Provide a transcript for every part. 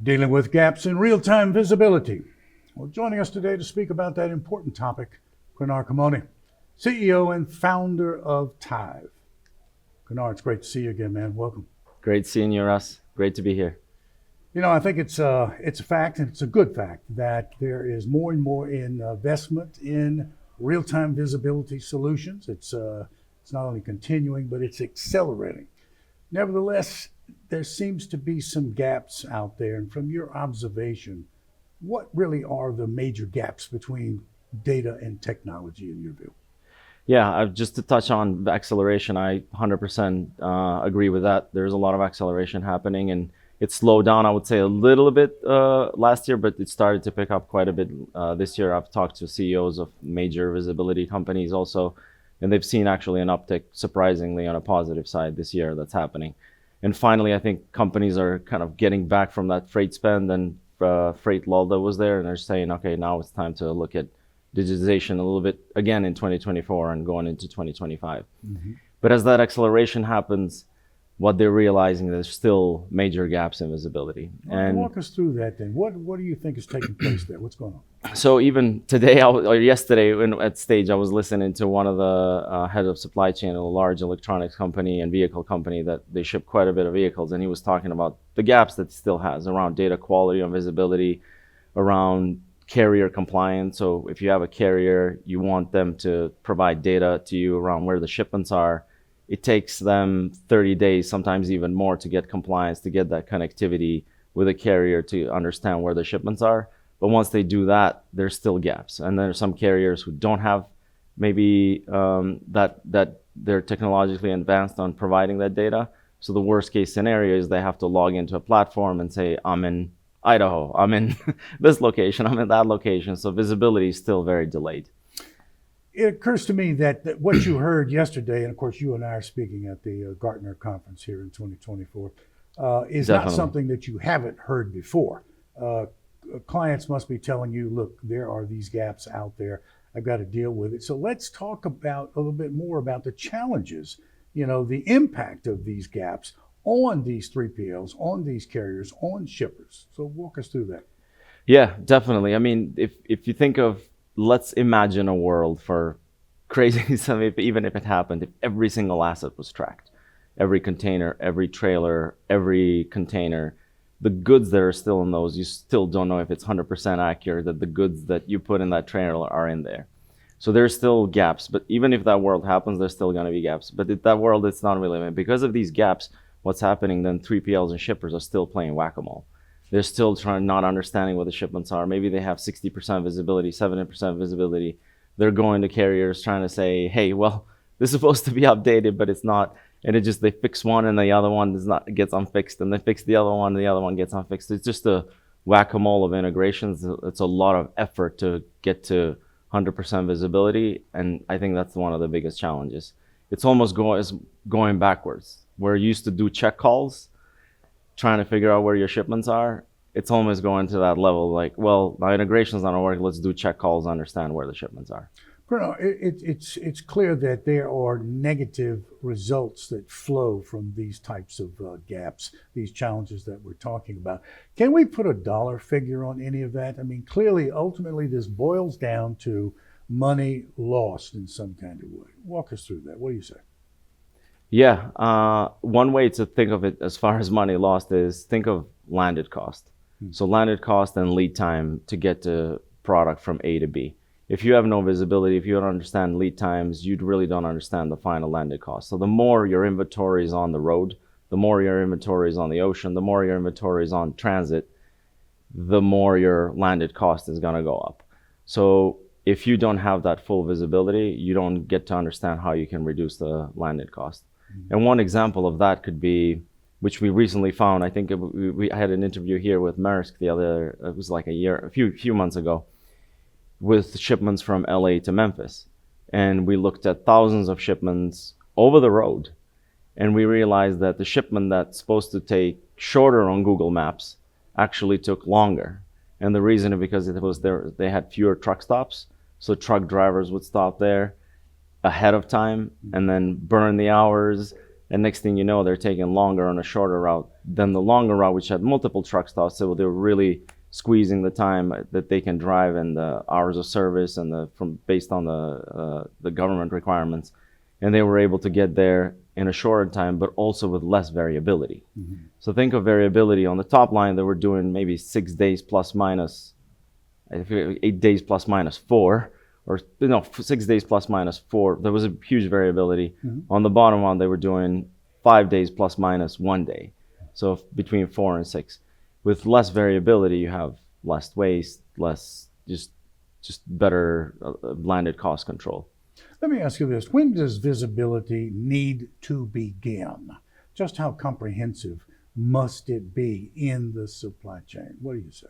Dealing with gaps in real-time visibility. Well, joining us today to speak about that important topic, Grar Kimone, CEO and founder of Tactiq. Grar, it's great to see you again, man. Welcome. Great seeing you, Russ. Great to be here. You know, I think it's a fact, and it's a good fact, that there is more and more investment in real-time visibility solutions. It's not only continuing, but it's accelerating. Nevertheless, there seems to be some gaps out there. And from your observation, what really are the major gaps between data and technology in your view? Yeah, just to touch on the acceleration, I 100% agree with that. There's a lot of acceleration happening, and it slowed down, I would say, a little bit last year, but it started to pick up quite a bit this year. I've talked to CEOs of major visibility companies also, and they've seen actually an uptick, surprisingly, on a positive side this year that's happening. And finally, I think companies are kind of getting back from that freight spend and freight lull that was there, and they're saying, okay, now it's time to look at digitization a little bit again in 2024 and going into 2025. Mm-hmm. But as that acceleration happens, what they're realizing, there's still major gaps in visibility. Well, and walk us through that then. What do you think is taking place there? What's going on? So even today, or yesterday at stage, I was listening to one of the head of supply chain at a large electronics company and vehicle company that they ship quite a bit of vehicles. And he was talking about the gaps that he still has around data quality and visibility, around carrier compliance. So if you have a carrier, you want them to provide data to you around where the shipments are. It takes them 30 days, sometimes even more, to get compliance, to get that connectivity with a carrier to understand where the shipments are. But once they do that, there's still gaps. And there are some carriers who don't have maybe that they're technologically advanced on providing that data. So the worst case scenario is they have to log into a platform and say, I'm in Idaho, I'm in this location, I'm in that location. So visibility is still very delayed. It occurs to me that what you heard yesterday, and of course you and I are speaking at the Gartner conference here in 2024, is Definitely not something that you haven't heard before. Clients must be telling you, look, there are these gaps out there. I've got to deal with it. So let's talk about a little bit more about the challenges, you know, the impact of these gaps on these 3PLs, on these carriers, on shippers. So walk us through that. Yeah, definitely. I mean, if you think of, let's imagine a world for crazy, even if it happened, if every single asset was tracked, every container, every trailer, every container, the goods that are still in those, you still don't know if it's 100% accurate that the goods that you put in that trailer are in there. So there's still gaps, but even if that world happens, there's still going to be gaps. But if that world, it's not really, because of these gaps, what's happening, then 3PLs and shippers are still playing whack-a-mole. They're still not understanding what the shipments are. Maybe they have 60% visibility, 70% visibility. They're going to carriers trying to say, hey, well, this is supposed to be updated, but it's not. And they fix one and the other one gets unfixed, and they fix the other one and the other one gets unfixed. It's just a whack-a-mole of integrations. It's a lot of effort to get to 100% visibility, and I think that's one of the biggest challenges. It's almost going backwards. Where you used to do check calls, trying to figure out where your shipments are, it's almost going to that level, like, well, my integration's not working, let's do check calls, understand where the shipments are. Bruno, it's clear that there are negative results that flow from these types of gaps, these challenges that we're talking about. Can we put a dollar figure on any of that? I mean, clearly, ultimately, this boils down to money lost in some kind of way. Walk us through that. What do you say? Yeah, one way to think of it as far as money lost is think of landed cost. So landed cost and lead time to get to product from A to B. If you have no visibility, if you don't understand lead times, you really don't understand the final landed cost. So the more your inventory is on the road, the more your inventory is on the ocean, the more your inventory is on transit, the more your landed cost is going to go up. So if you don't have that full visibility, you don't get to understand how you can reduce the landed cost. And one example of that could be, which we recently found, I think we had an interview here with Maersk it was like a few months ago, with shipments from LA to Memphis. And we looked at thousands of shipments over the road, and we realized that the shipment that's supposed to take shorter on Google Maps actually took longer. And the reason is because they had fewer truck stops, so truck drivers would stop there ahead of time and then burn the hours And next thing you know, they're taking longer on a shorter route than the longer route, which had multiple truck stops. So they're really squeezing the time that they can drive and the hours of service and based on the government requirements. And they were able to get there in a shorter time, but also with less variability. Mm-hmm. So think of variability on the top line. They were doing maybe 6 days plus minus, 8 days plus minus 4, or no, 6 days plus minus 4. There was a huge variability. Mm-hmm. On the bottom one, they were doing 5 days plus minus 1 day. So between 4 and 6. With less variability, you have less waste, less just better landed cost control. Let me ask you this. When does visibility need to begin? Just how comprehensive must it be in the supply chain? What do you say?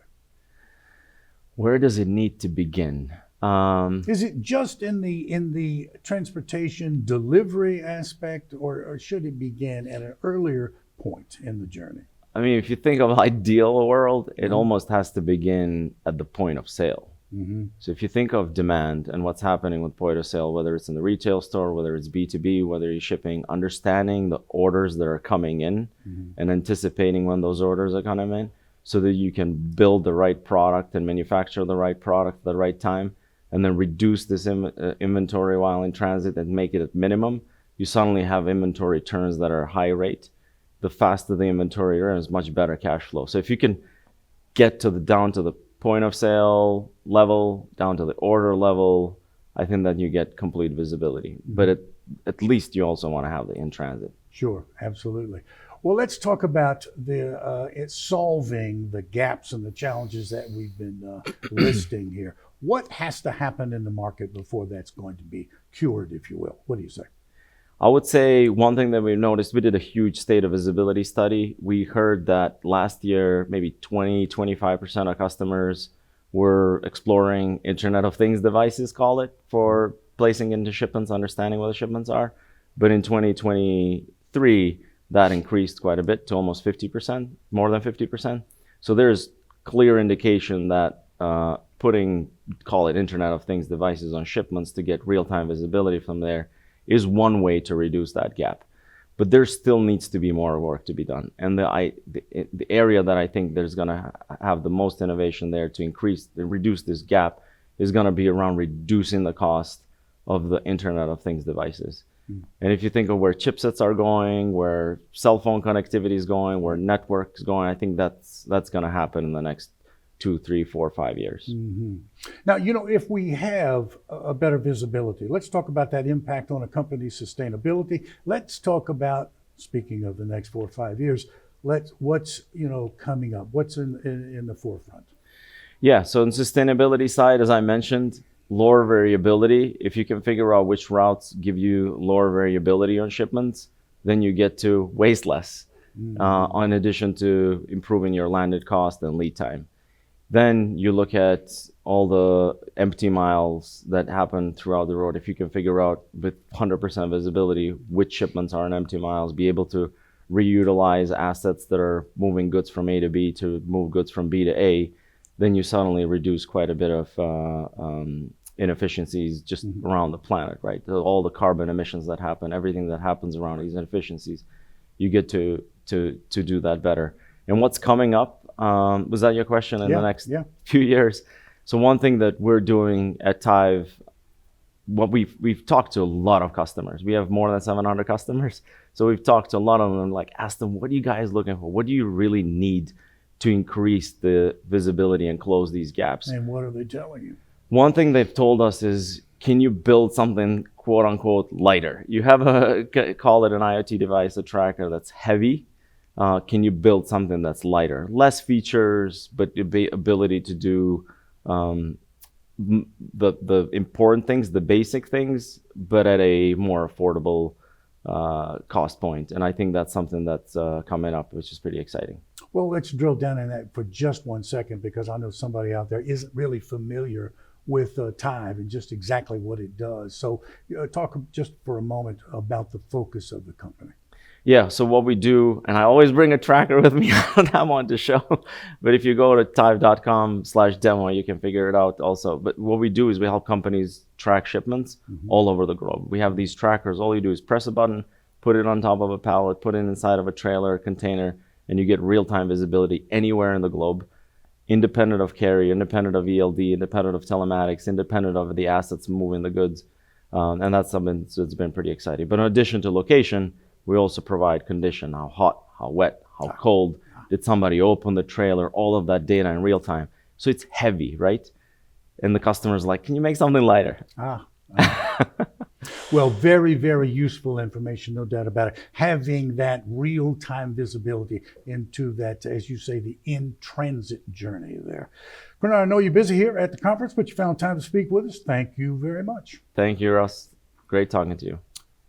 Where does it need to begin? Is it just in the transportation delivery aspect, or should it begin at an earlier point in the journey? I mean, if you think of ideal world, it almost has to begin at the point of sale. Mm-hmm. So if you think of demand and what's happening with point of sale, whether it's in the retail store, whether it's B2B, whether you're shipping, understanding the orders that are coming in and anticipating when those orders are coming in so that you can build the right product and manufacture the right product at the right time and then reduce this inventory while in transit and make it at minimum, you suddenly have inventory turns that are high rate. The faster the inventory turns, much better cash flow. So if you can get down to the point of sale level, down to the order level, I think that you get complete visibility. But at least you also want to have the in transit. Sure, absolutely. Well, let's talk about it's solving the gaps and the challenges that we've been listing here. What has to happen in the market before that's going to be cured, if you will? What do you say? I would say one thing that we noticed, we did a huge state of visibility study. We heard that last year, maybe 20-25% of customers were exploring Internet of Things devices, call it, for placing into shipments, understanding what the shipments are. But in 2023, that increased quite a bit to almost 50%, more than 50%. So there's clear indication that putting, call it Internet of Things devices on shipments to get real-time visibility from there is one way to reduce that gap. But there still needs to be more work to be done. And the area that I think there's going to have the most innovation there to reduce this gap is going to be around reducing the cost of the Internet of Things devices. And if you think of where chipsets are going, where cell phone connectivity is going, where network is going, I think that's going to happen in the next 2, 3, 4, 5 years. Mm-hmm. Now, if we have a better visibility, let's talk about that impact on a company's sustainability. Let's talk about, speaking of the next 4 or 5 years, what's coming up, what's in the forefront. Yeah, so on the sustainability side, as I mentioned, lower variability. If you can figure out which routes give you lower variability on shipments, then you get to waste less, in addition to improving your landed cost and lead time. Then you look at all the empty miles that happen throughout the road. If you can figure out with 100% visibility which shipments are in empty miles, be able to reutilize assets that are moving goods from A to B to move goods from B to A, then you suddenly reduce quite a bit of inefficiencies just around the planet, right? All the carbon emissions that happen, everything that happens around these inefficiencies, you get to do that better. And what's coming up? Was that your question? In the next few years? So one thing that we're doing at Tive, what we've talked to a lot of customers. We have more than 700 customers. So we've talked to a lot of them, asked them, what are you guys looking for? What do you really need to increase the visibility and close these gaps? And what are they telling you? One thing they've told us is, can you build something quote unquote lighter? You have call it an IoT device, a tracker that's heavy. Can you build something that's lighter? Less features, but the ability to do the important things, the basic things, but at a more affordable cost point. And I think that's something that's coming up, which is pretty exciting. Well, let's drill down in that for just 1 second, because I know somebody out there isn't really familiar with Tive and just exactly what it does. So talk just for a moment about the focus of the company. Yeah, so what we do, and I always bring a tracker with me, I don't have one to show, but if you go to tive.com/demo, you can figure it out also. But what we do is we help companies track shipments all over the globe. We have these trackers. All you do is press a button, put it on top of a pallet, put it inside of a trailer, container, and you get real-time visibility anywhere in the globe, independent of carrier, independent of ELD, independent of telematics, independent of the assets moving the goods. And that's something that's been pretty exciting. But in addition to location, we also provide condition, how hot, how wet, how cold, did somebody open the trailer, all of that data in real time. So it's heavy, right? And the customer's like, can you make something lighter? Well, very, very useful information, no doubt about it. Having that real-time visibility into that, as you say, the in-transit journey there. Grar, I know you're busy here at the conference, but you found time to speak with us. Thank you very much. Thank you, Russ. Great talking to you.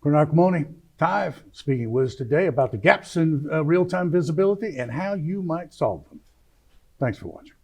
Grar Kimone, Tive, speaking with us today about the gaps in real-time visibility and how you might solve them. Thanks for watching.